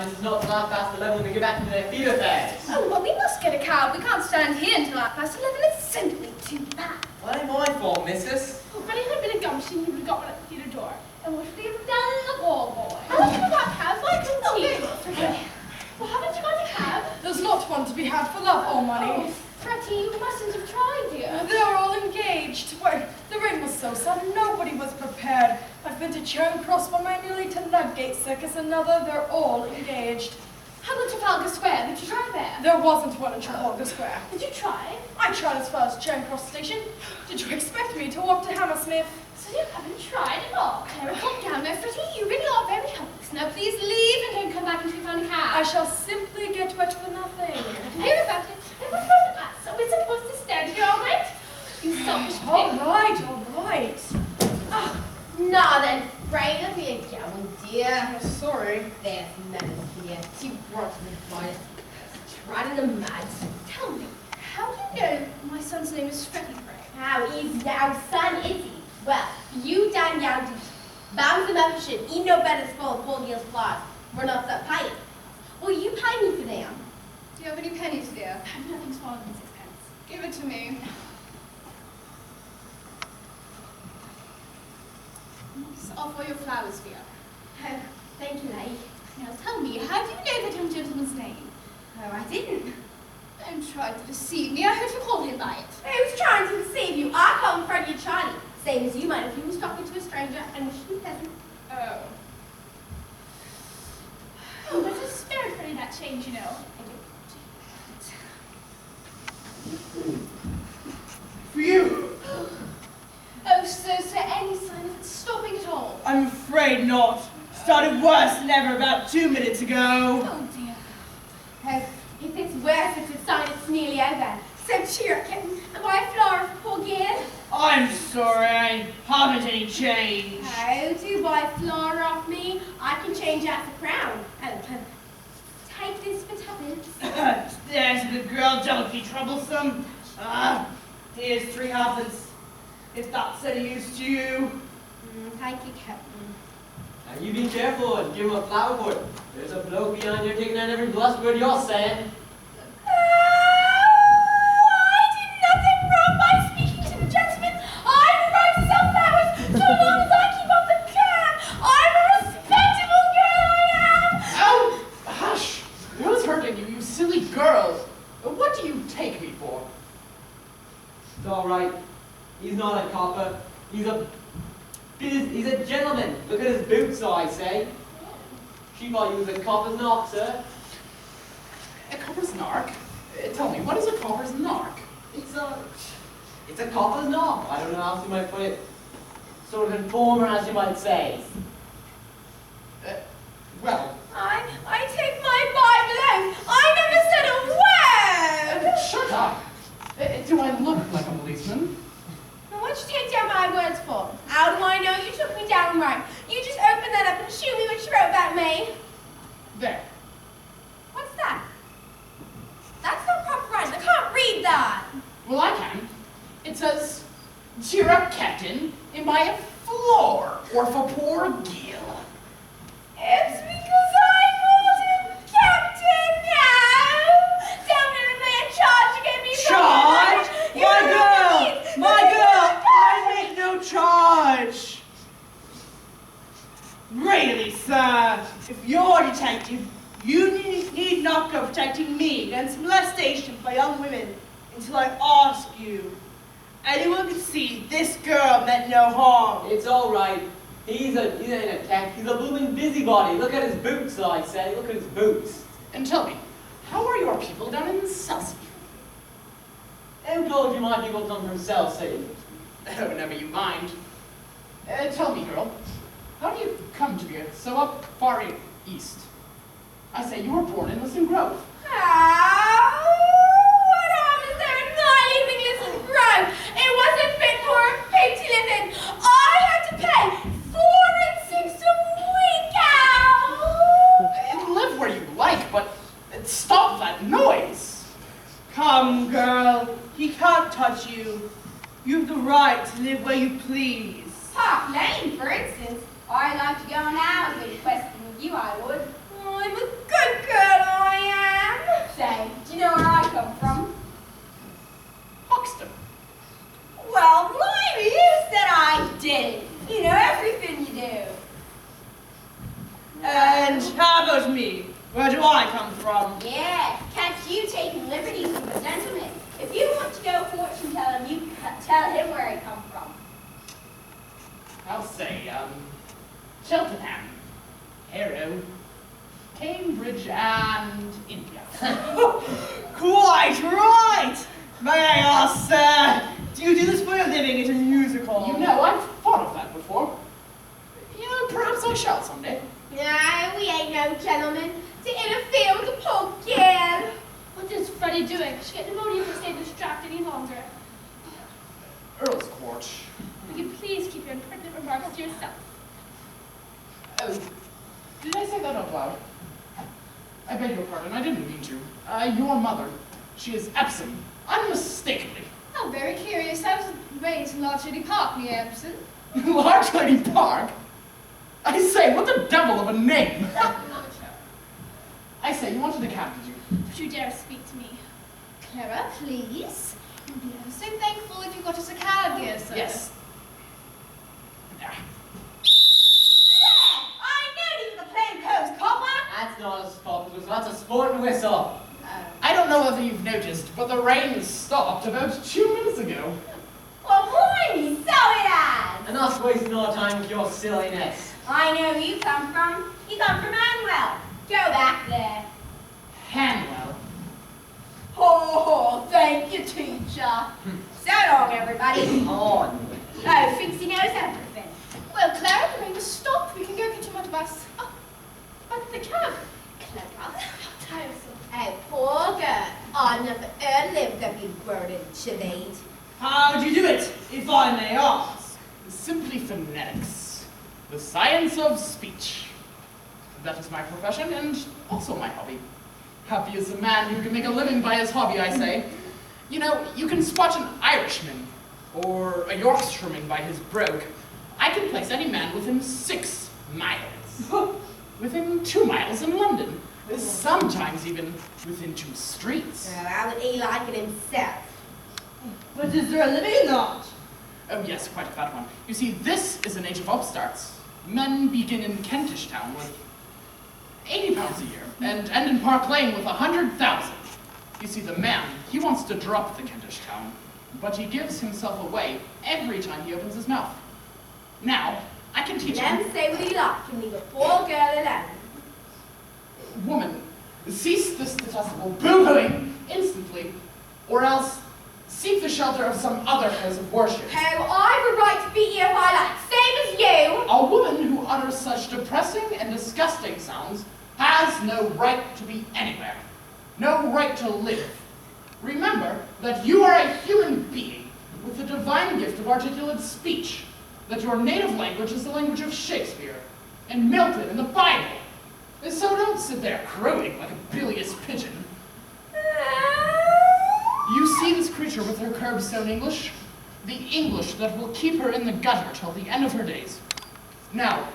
time. This is not 11:30 when they get back to their field affairs. Oh, well, we must get a cab. We can't stand here until 11:30. It's simply too bad. What ain't my fault, missus? Oh, but if it had been a gumption, he would have got one at the theatre door. And what should we have done in the ball, boy? I don't know about cabs. Why couldn't you? Well, haven't you got a cab? There's not one to be had for love or money. Oh, Fretty, you mustn't have tried, dear. They were all engaged. Why, the rain was so sudden, nobody was prepared. I've been to Charing Cross, one man nearly to Ludgate Circus, another, they're all engaged. How about Trafalgar Square? Did you try there? There wasn't one in Trafalgar Square. Did you try? I tried as far as Charing Cross Station. Did you expect me to walk to Hammersmith? So you haven't tried at all? Clara, calm down now, Fretty. You really are very helpless. Now please leave and don't come back until you find a cab. I shall simply get wet for nothing. Hear about it. And what about us? Are we supposed to stand here all night? You selfish pig. All right. Oh, now then, Frey, let me go, dear. I'm sorry. There's manners here. She brought me fire. Trotting the mud. Tell me, how do you know my son's name is Fretty Frey? How is our son, is he? Well, you done young to bounce him up shit. He no better spoil Paul Gill's flaws. We're not so paying. Will you pay me for them? Do you have any pennies, dear? I have nothing smaller than 6 pence. Give it to me. It's all for your flowers, dear. Oh, thank you, lady. Now tell me, how do you know that young gentleman's name? Oh, I didn't. Don't try to deceive me. I heard you call him by it. Who's trying to deceive you? I call him Freddie Charlie. Same as you might if you was talking to a stranger and wishing you pleasant. Oh. Oh, but it's spared Freddie that change, you know. For you? Oh, so any sign of it stopping at all? I'm afraid not. Started worse than ever about 2 minutes ago. Oh, dear. Oh, if it's worse, it's a sign it's nearly over. So cheer up, kitten, and buy a flower for Paul Gill. I'm sorry, I haven't any change. Oh, do buy a flower off me. I can change out the crown. Oh, take this for tuppence. There's a good girl, don't be troublesome. Here's 3 halfpence, if that's any use to you. Thank you, Captain. Now you be careful and give him a flower for it. There's a bloke behind you taking down every blessed word you're saying. I did nothing wrong by speaking to the gentleman. I have a right to sell flowers so long as I keep up the plan. I'm a respectable girl, I am. Oh, hush! Who's hurting you, you silly girl? What do you take me for? It's all right. He's not a copper. He's a gentleman. Look at his boots, I say. She thought he was a copper's knock, sir. A copper's narc? Tell me, what is a copper's narc? It's a copper's knock. I don't know how else you might put it. Sort of informer, as you might say. Well, I take my Bible out. I never said a word. shut up! Do I look like a policeman? What'd you take down my words for? How do I know you took me down right? You just open that up and show me what you wrote about me. There. What's that? That's not proper writing. I can't read that. Well, I can. It says, cheer up, Captain, and buy a floor, or for poor Gil. It's because I called him Captain now. Down there in there, charge against me. Charge? My girl, I make no charge. Really, sir, if you're a detective, you need not go protecting me against molestation by young women until I ask you. Anyone can see this girl meant no harm. It's all right. He's a blooming busybody. Look at his boots, I say. Look at his boots. And tell me, how are your people down in Celsius? Who told you my people come from South City? Oh, never you mind. Tell me, girl, how do you come to be so up far east? I say you were born in Liston Grove. How? What harm is there in not leaving Liston Grove? It wasn't fit for a pig to live in. I had to pay 4 and 6 a week, Al. Live where you like, but stop that noise. Come, girl, he can't touch you. You have the right to live where you please. Park Lane, for instance. I'd like to go now as a question with you, I would. I'm a good me. Where do I come from? Yeah, catch you taking liberties with a gentleman. If you want to go fortune telling, you tell him where I come from. I'll say, Cheltenham, Harrow, Cambridge, and India. Quite right! May I ask, sir, do you do this for a living at a musical? You know, I've thought of that before. You know, perhaps I shall someday. Nah, we ain't no gentlemen to interfere with the poor girl. What is Freddie doing? She get pneumonia if we stay distracted any longer. Earl's Court. Will you please keep your impertinent remarks to yourself? Oh, did I say that out loud? I beg your pardon, I didn't mean to. Your mother, she is absent, unmistakably. How very curious. I was raised in Large Lady Park near Epsom. Large Lady Park? I say, what the devil of a name! I say, you wanted a cab, did you? Don't you dare speak to me. Clara, please. You'll be ever so thankful if you got us a cab, dear sir. Yes. I knew you were the plainclothes copper. That's not a spot, that's a sporting whistle. I don't know whether you've noticed, but the rain stopped about 2 minutes ago. Well, blimey, so it has. Enough wasting our time with your silliness. I know where you come from. You come from Manuel. Go back there. Hanwell. Oh, thank you, teacher. So long, everybody. On. Oh, thinks he knows everything. Well, Clara, the rain has stopped. We can go get him on the bus. Oh, but the cab. Clever. How tiresome. Oh, poor girl. I never lived to be burdened, Sinead. How do you do it, if I may ask? Simply phonetics. The science of speech. That is my profession and also my hobby. Happy is a man who can make a living by his hobby, I say. You know, you can spot an Irishman or a Yorkshireman by his brogue. I can place any man within 6 miles. Within 2 miles in London. Sometimes even within 2 streets. Well, how would he like it himself? But is there a living in that? Oh yes, quite a fat one. You see, this is an age of upstarts. Men begin in Kentish Town with £80 a year, and end in Park Lane with 100,000. You see, the man, he wants to drop the Kentish Town, but he gives himself away every time he opens his mouth. Now, I can teach Let him. him say what he likes and leave a poor girl alone. Woman, cease this detestable boo-hooing instantly, or else seek the shelter of some other place of worship. Oh, I've a right to be here if I like, same as you. A woman who utters such depressing and disgusting sounds has no right to be anywhere, no right to live. Remember that you are a human being with the divine gift of articulate speech, that your native language is the language of Shakespeare and Milton and the Bible. And so don't sit there crowing like a bilious pigeon. You see this creature with her curbstone English? The English that will keep her in the gutter till the end of her days. Now,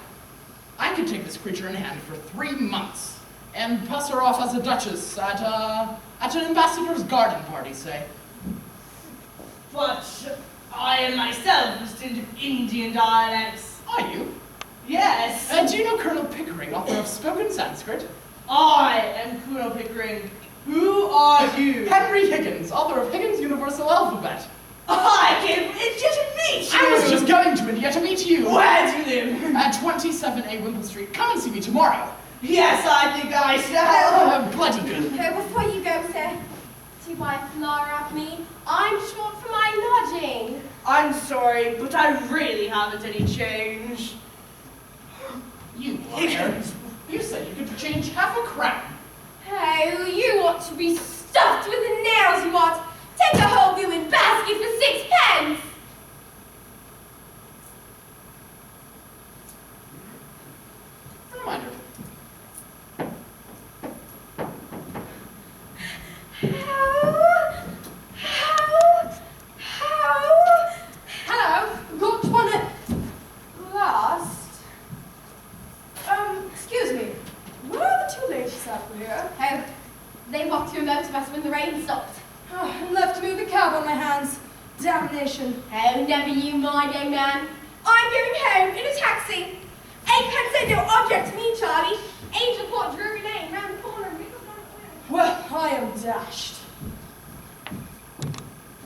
I could take this creature in hand for 3 months and pass her off as a duchess at an ambassador's garden party, say. But I am myself a student of Indian dialects. Are you? Yes. Do you know Colonel Pickering, author of Spoken Sanskrit? I am Colonel Pickering. Who are you? Henry Higgins, author of Higgins' Universal Alphabet. I came India to meet you. I was just going to India to meet you. Where do you live? At 27A Wimple Street. Come and see me tomorrow. Yes, I think I shall. Bloody good. Before you go, sir, do you mind Laura off me? I'm short for my lodging. I'm sorry, but I really haven't any change. You liar. You said you could change half a crown. Oh, you want to be stuffed with the nails you want. Take a whole viewing basket for 6 pence. Reminder. Hello, got one at last. Excuse me. Where are the 2 ladies out here? Oh, they walked to a motor bus when the rain stopped. And left me with a cab on my hands. Damnation. Oh, never you mind, young man. I'm going home in a taxi. 8 pence ain't no object to me, Charlie. Angel Port Drury Lane. dashed.